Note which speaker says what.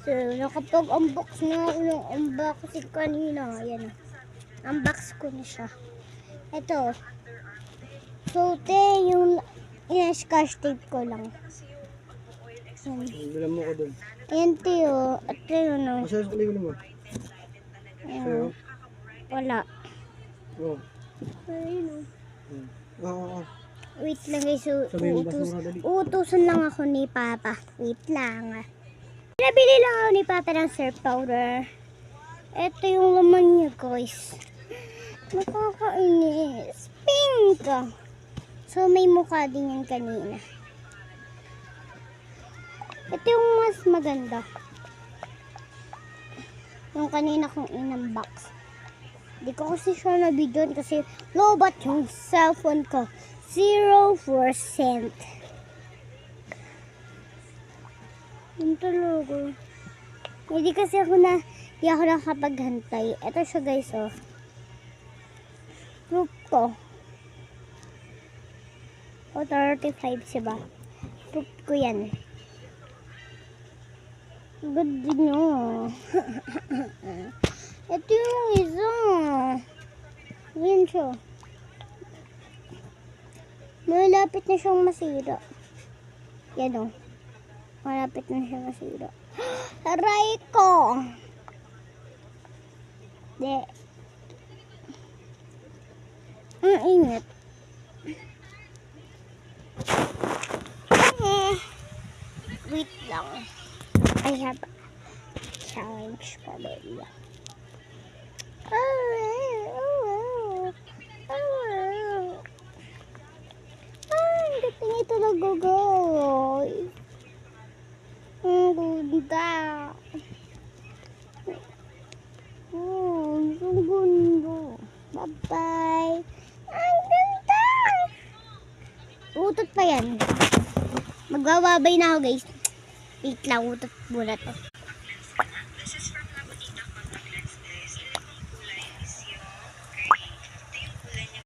Speaker 1: So, nakapag-unbox na ako ng unboxing kanina. Ayan. Unbox ko na siya. Ito. So, yung scotch tape ko lang.
Speaker 2: Bilang mo ko doon.
Speaker 1: Ayan, tiyo. At yun, no.
Speaker 2: Masaya sa kuligin mo.
Speaker 1: Ayan. Wala.
Speaker 2: Oo.
Speaker 1: Ayun, no.
Speaker 2: Oo.
Speaker 1: Wait lang guys. So,
Speaker 2: Sabi mo basura dali.
Speaker 1: uutusan lang ako ni Papa. Wait lang. Nabili lang ako ni Papa ng surf powder. Ito yung laman niya guys. Nakakainis. Pink! So may mukha din yan kanina. Ito yung mas maganda. Yung kanina kong in-unbox. Hindi ko kasi siya na-videoan kasi low-bat yung cellphone ko. 0%. Yung talaga. Hindi kasi ako nakapaghantay. Ito siya guys, oh. Proof ko. O, 35 siya ba? Proof ko yan. Good din nyo. Ito yung isa. Yan siya. Malapit na siyang masira. Yan o. Malapit na siyang masira. Aray ko! De. Ang init. Wait lang. I have a challenge for baby. Ang gating ito nag-guys. Ang ganda. Oh, ang ganda. Bye-bye. Ang ganda. Utot pa yan. Magbababay na ako guys. Wait lang, utot muna to.